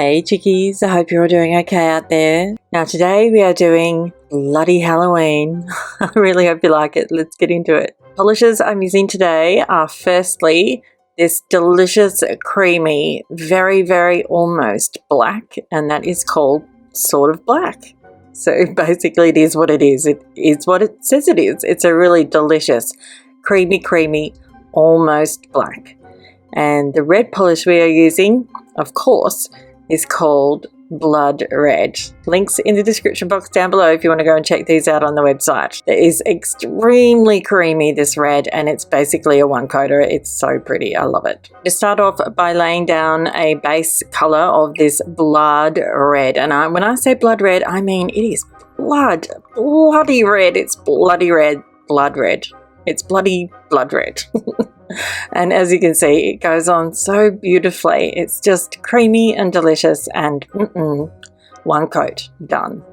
Hey chickies, I hope you're all doing okay out there. Now today we are doing bloody Halloween. I really hope you like it. Let's get into it. Polishes I'm using today are firstly this delicious, creamy, very almost black, and that is called Sort of Black. So basically it is what it is. It is what it says it is. It's a really delicious, creamy, almost black. And the red polish we are using, of course, is called Blood Red. Links in the description box down below if you want to go and check these out on the website. It is extremely creamy, this red, and it's basically a one-coater. It's so pretty. I love it. To start off by laying down a base color of this Blood Red. And when I say blood red, I mean it is bloody red. It's bloody red, blood red. It's bloody blood red. And as you can see, it goes on so beautifully. It's just creamy and delicious and one coat, done.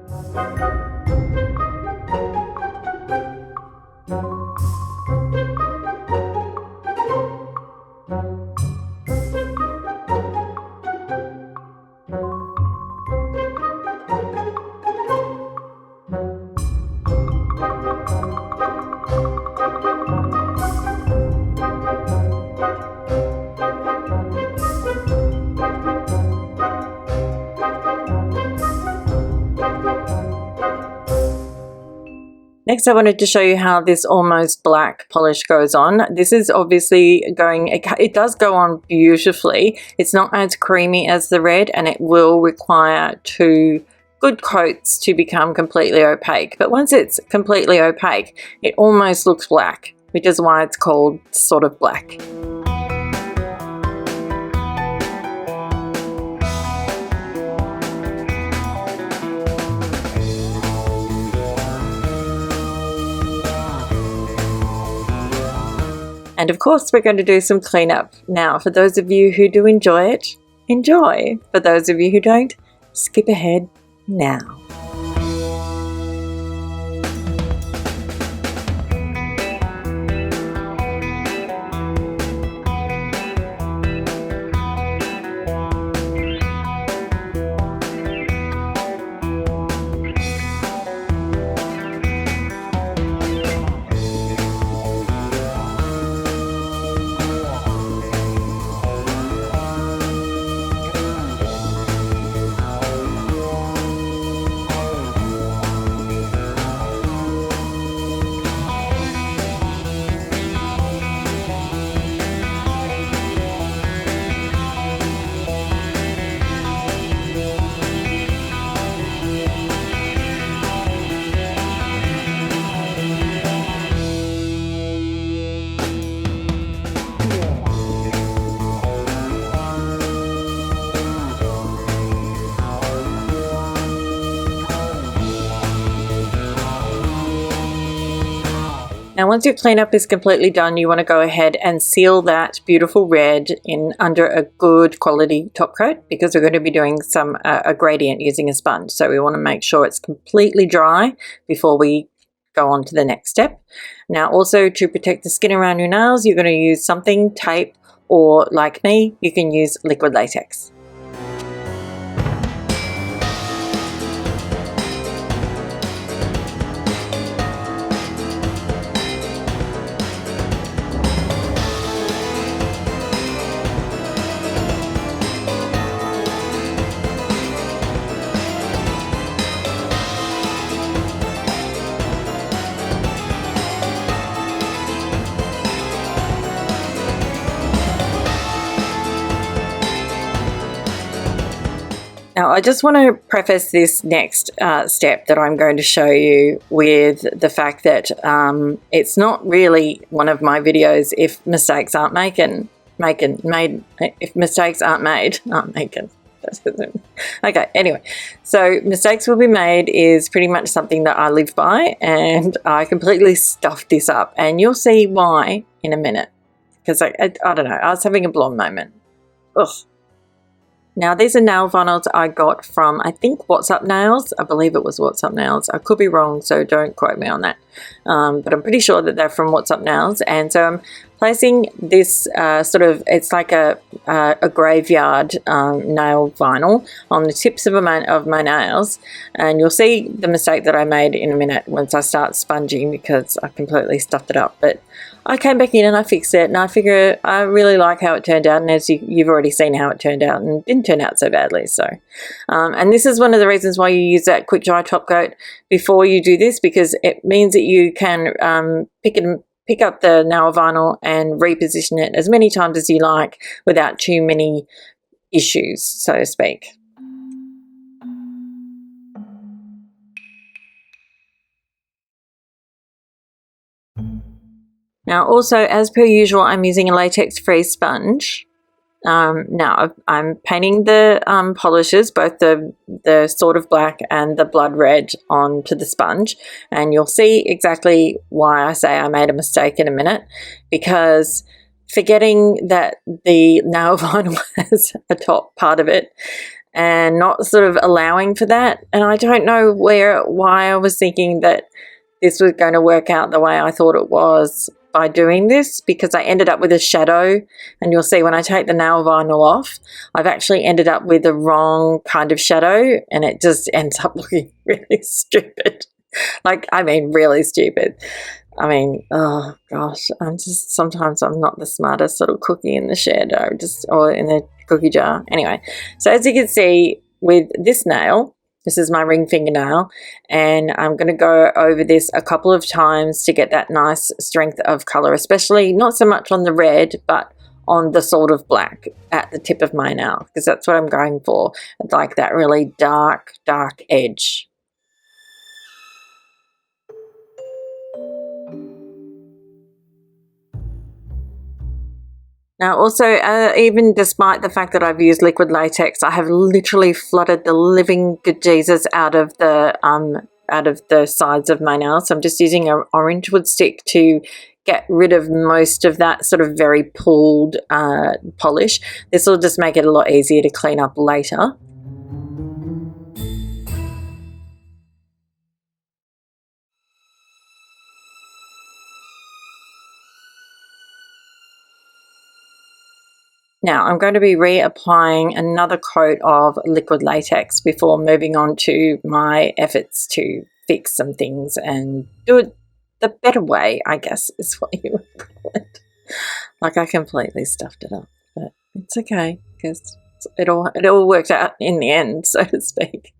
Next, I wanted to show you how this almost black polish goes on. This is obviously it does go on beautifully. It's not as creamy as the red, and it will require 2 good coats to become completely opaque. But once it's completely opaque, it almost looks black, which is why it's called Sort of Black. And of course, we're going to do some cleanup. Now, for those of you who do enjoy it, enjoy. For those of you who don't, skip ahead now. Now, once your cleanup is completely done, you want to go ahead and seal that beautiful red in under a good quality top coat, because we're going to be doing a gradient using a sponge. So we want to make sure it's completely dry before we go on to the next step. Now, also to protect the skin around your nails, you're going to use something, tape, or like me, you can use liquid latex. Now, I just want to preface this next step that I'm going to show you with the fact that it's not really one of my videos if mistakes aren't made. Okay, anyway, so mistakes will be made is pretty much something that I live by, and I completely stuffed this up, and you'll see why in a minute, because I don't know, I was having a blonde moment. Ugh. Now, these are nail vinyls I got from, I think, WhatsApp Nails. I believe it was WhatsApp Nails. I could be wrong, so don't quote me on that. But I'm pretty sure that they're from WhatsApp Nails. And so I'm placing this it's like a graveyard nail vinyl on the tips of my nails, and you'll see the mistake that I made in a minute once I start sponging, because I completely stuffed it up. But I came back in and I fixed it, and I figure I really like how it turned out, and as you've already seen how it turned out, and it didn't turn out so badly. So and this is one of the reasons why you use that quick dry top coat before you do this, because it means that you can pick up the nail vinyl and reposition it as many times as you like without too many issues, so to speak. Now also, as per usual, I'm using a latex-free sponge. Now I'm painting the polishes, both the sort of black and the blood red, onto the sponge, and you'll see exactly why I say I made a mistake in a minute, because forgetting that the nail vinyl has a top part of it and not sort of allowing for that, and I don't know why I was thinking that this was going to work out the way I thought it was by doing this, because I ended up with a shadow, and you'll see when I take the nail vinyl off, I've actually ended up with the wrong kind of shadow, and it just ends up looking really stupid. Like, I mean, really stupid. I mean, oh gosh, sometimes I'm not the smartest little cookie in the shed, or in the cookie jar. Anyway, so as you can see with this nail, this is my ring fingernail, and I'm going to go over this a couple of times to get that nice strength of colour, especially not so much on the red, but on the sort of black at the tip of my nail, because that's what I'm going for, like that really dark edge. Now also, even despite the fact that I've used liquid latex, I have literally flooded the living good Jesus out of the sides of my nails. So I'm just using an orange wood stick to get rid of most of that sort of very pulled polish. This will just make it a lot easier to clean up later. Now I'm going to be reapplying another coat of liquid latex before moving on to my efforts to fix some things and do it the better way, I guess is what you would call it. Like, I completely stuffed it up, but it's okay, because it all worked out in the end, so to speak.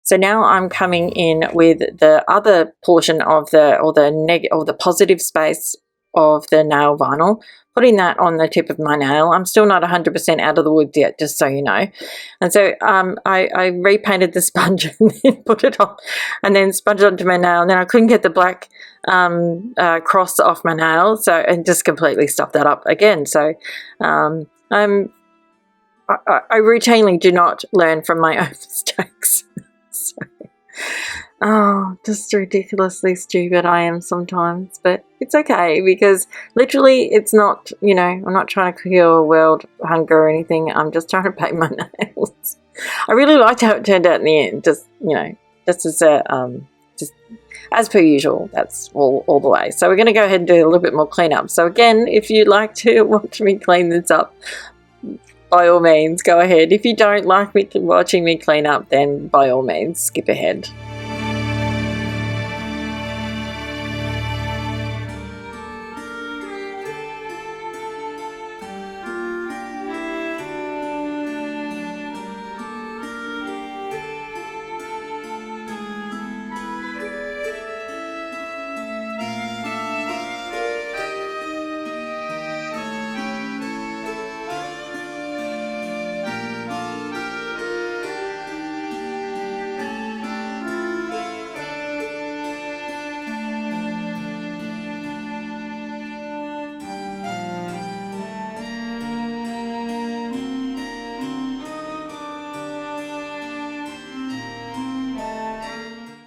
So now I'm coming in with the other portion of the positive space of the nail vinyl, putting that on the tip of my nail. I'm still not 100% out of the woods yet, just so you know. And so I repainted the sponge and then put it on, and then sponged it onto my nail, and then I couldn't get the black cross off my nail, and just completely stuffed that up again. So I routinely do not learn from my own mistakes. So, just ridiculously stupid I am sometimes, but it's okay, because literally it's not, I'm not trying to cure world hunger or anything. I'm just trying to paint my nails. I really liked how it turned out in the end, just as per usual. That's all the way. So we're going to go ahead and do a little bit more cleanup. So again, if you'd like to watch me clean this up, by all means, go ahead. If you don't like me watching me clean up, then by all means, skip ahead.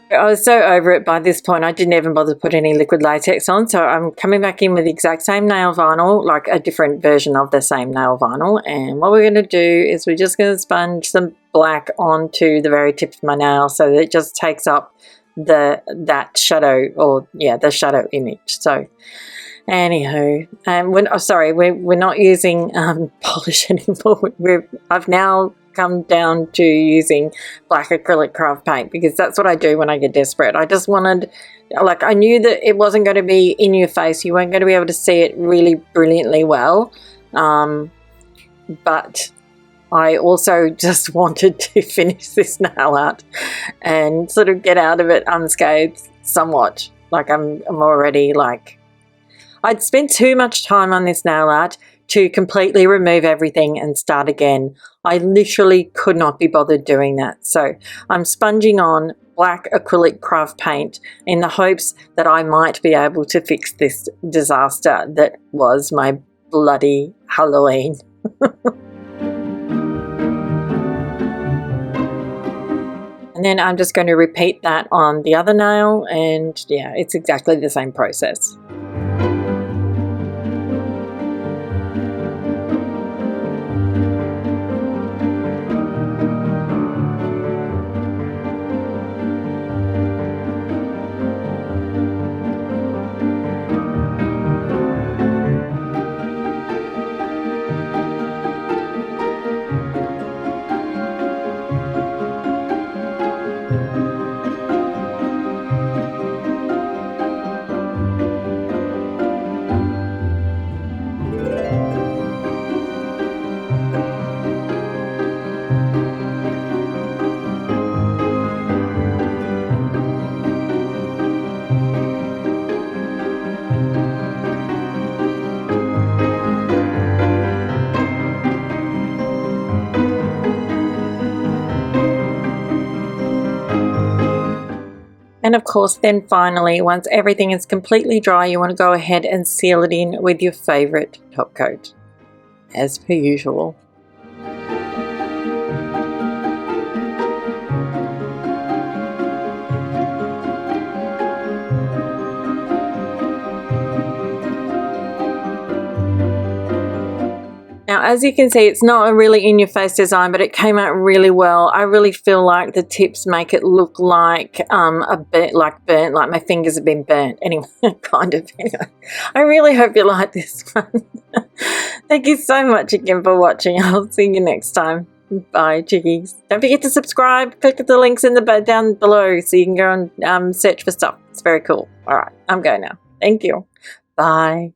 I was so over it by this point. I didn't even bother to put any liquid latex on. So I'm coming back in with the exact same nail vinyl, like a different version of the same nail vinyl. And what we're going to do is we're just going to sponge some black onto the very tip of my nail so that it just takes up that shadow, or yeah, the shadow image. So anywho, we're not using polish anymore. I've now come down to using black acrylic craft paint because that's what I do when I get desperate. I just wanted, like, I knew that it wasn't going to be in your face. You weren't going to be able to see it really brilliantly well. But I also just wanted to finish this nail art and sort of get out of it unscathed somewhat. Like I'm already like, I'd spent too much time on this nail art to completely remove everything and start again. I literally could not be bothered doing that. So I'm sponging on black acrylic craft paint in the hopes that I might be able to fix this disaster that was my bloody Halloween. And then I'm just going to repeat that on the other nail, and yeah, it's exactly the same process. And of course, then finally, once everything is completely dry, you want to go ahead and seal it in with your favourite top coat, as per usual. Now, as you can see, it's not a really in-your-face design, but it came out really well. I really feel like the tips make it look like a bit like burnt, like my fingers have been burnt. Anyway, kind of. Anyway, I really hope you like this one. Thank you so much again for watching. I'll see you next time. Bye, chickies. Don't forget to subscribe. Click the links in the down below so you can go and search for stuff. It's very cool. All right, I'm going now. Thank you. Bye.